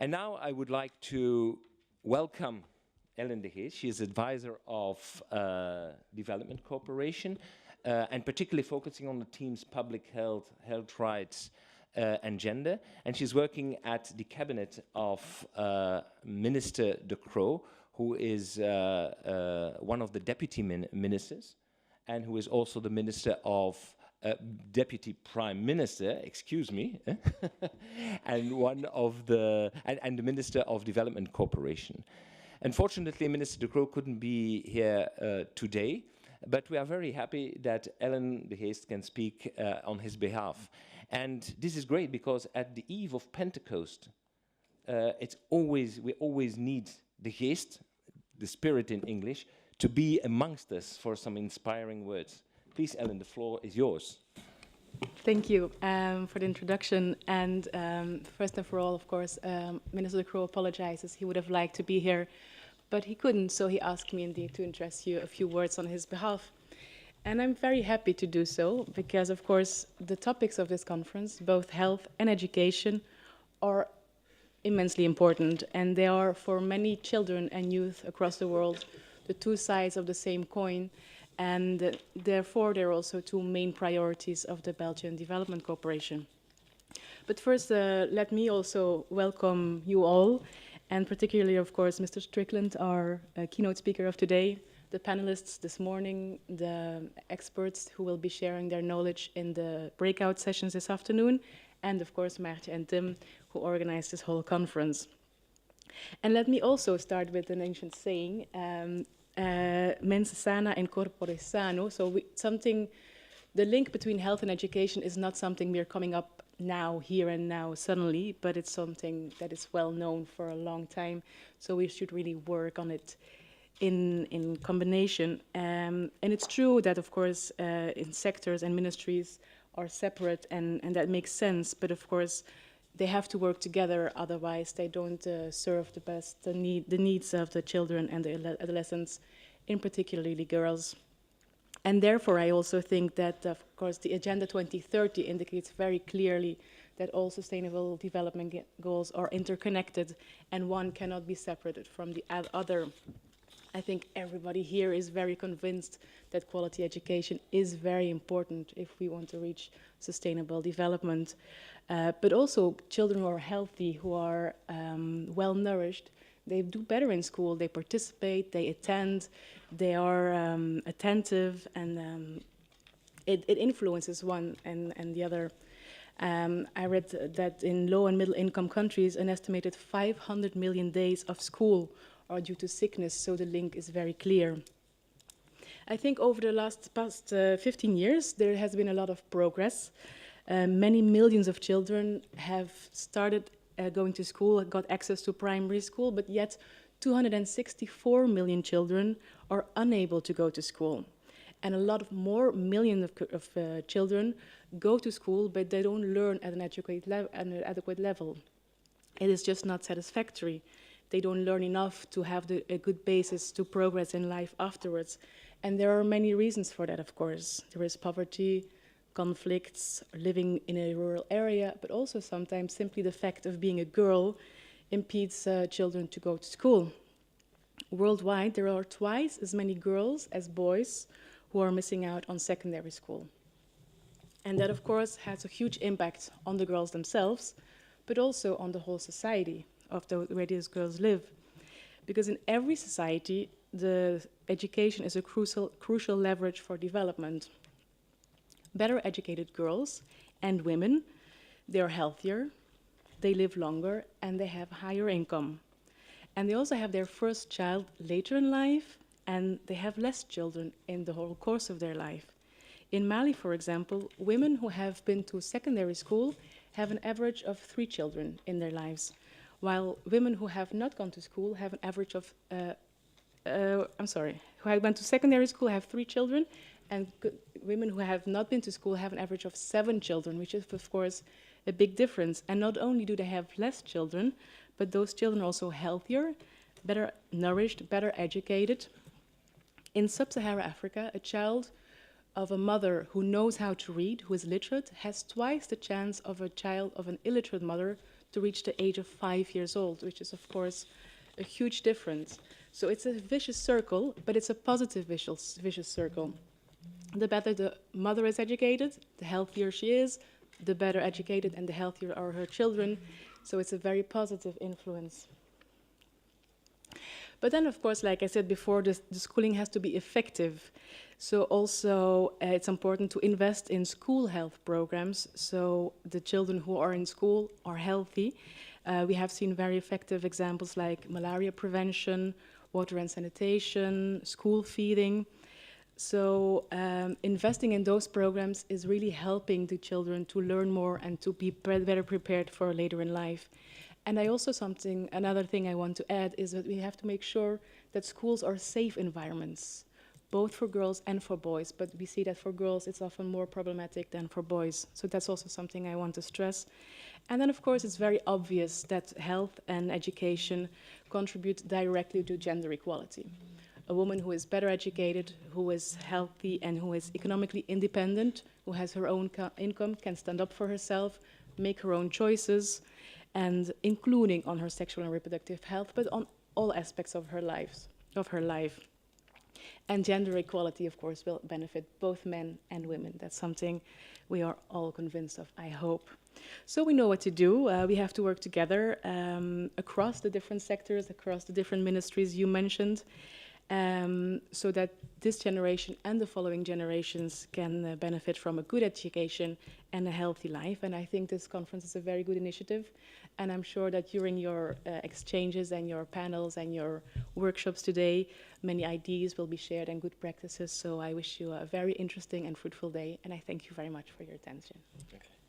And now I would like to welcome Ellen de Geest. She is advisor of Development Cooperation, and particularly focusing on the themes public health, health rights, and gender. And she's working at the cabinet of Minister de Croo, who is one of the deputy ministers, and who is also the Minister of Deputy Prime Minister, excuse me, and one of and the Minister of Development Cooperation. Unfortunately, Minister de Croo couldn't be here today, but we are very happy that Ellen de Geest can speak on his behalf. And this is great because at the eve of Pentecost, we always need the Geest, the Spirit in English, to be amongst us for some inspiring words. Please, Ellen, the floor is yours. Thank you for the introduction. And first and for all, of course, Minister de Croo apologizes. He would have liked to be here, but he couldn't. So he asked me indeed to address you a few words on his behalf. And I'm very happy to do so because, of course, the topics of this conference, both health and education, are immensely important. And they are, for many children and youth across the world, the two sides of the same coin. And therefore, they're also two main priorities of the Belgian Development Cooperation. But first, let me also welcome you all, and particularly, of course, Mr. Strickland, our keynote speaker of today, the panelists this morning, the experts who will be sharing their knowledge in the breakout sessions this afternoon, and of course, Maartje and Tim, who organized this whole conference. And let me also start with an ancient saying, mens sana in corpore sano. So the link between health and education is not something we're coming up now, here and now, suddenly, but it's something that is well known for a long time. So we should really work on it in combination. And it's true that, of course, in sectors and ministries are separate, and that makes sense. But of course, they have to work together, otherwise they don't serve the needs of the children and the adolescents, in particularly girls. And therefore, I also think that, of course, the Agenda 2030 indicates very clearly that all sustainable development goals are interconnected, and one cannot be separated from the other. I think everybody here is very convinced that quality education is very important if we want to reach sustainable development. But also children who are healthy, who are well-nourished, they do better in school, they participate, they attend, they are attentive, and it influences one and the other. I read that in low and middle income countries, an estimated 500 million days of school are due to sickness, so the link is very clear. I think over the past 15 years, there has been a lot of progress. Many millions of children have started going to school, got access to primary school, but yet 264 million children are unable to go to school. And a lot of more millions of children go to school, but they don't learn at an adequate level. It is just not satisfactory. They don't learn enough to have a good basis to progress in life afterwards. And there are many reasons for that, of course. There is poverty, conflicts, living in a rural area, but also sometimes simply the fact of being a girl impedes children to go to school. Worldwide, there are twice as many girls as boys who are missing out on secondary school. And that, of course, has a huge impact on the girls themselves, but also on the whole society of where these girls live. Because in every society, the education is a crucial leverage for development. Better educated girls and women, they are healthier, they live longer, and they have higher income. And they also have their first child later in life, and they have less children in the whole course of their life. In Mali, for example, women who have been to secondary school have an average of 3 children in their lives, while women who have not gone to school have an average of, who have went to secondary school have 3 children, and women who have not been to school have an average of 7 children, which is, of course, a big difference. And not only do they have less children, but those children are also healthier, better nourished, better educated. In sub-Saharan Africa, a child of a mother who knows how to read, who is literate, has twice the chance of a child of an illiterate mother to reach the age of 5 years old, which is, of course, a huge difference. So it's a vicious circle, but it's a positive vicious circle. The better the mother is educated, the healthier she is, the better educated and the healthier are her children. So it's a very positive influence. But then, of course, like I said before, the schooling has to be effective. So also, it's important to invest in school health programs, so the children who are in school are healthy. We have seen very effective examples like malaria prevention, water and sanitation, school feeding. So investing in those programs is really helping the children to learn more and to be better prepared for later in life. And another thing I want to add is that we have to make sure that schools are safe environments, both for girls and for boys. But we see that for girls, it's often more problematic than for boys. So that's also something I want to stress. And then, of course, it's very obvious that health and education contribute directly to gender equality. A woman who is better educated, who is healthy, and who is economically independent, who has her own income, can stand up for herself, make her own choices, and including on her sexual and reproductive health, but on all aspects of her life. And gender equality, of course, will benefit both men and women. That's something we are all convinced of, I hope. So we know what to do. We have to work together across the different sectors, across the different ministries you mentioned, so that this generation and the following generations can benefit from a good education and a healthy life. And I think this conference is a very good initiative. And I'm sure that during your exchanges and your panels and your workshops today, many ideas will be shared and good practices. So I wish you a very interesting and fruitful day. And I thank you very much for your attention. Okay.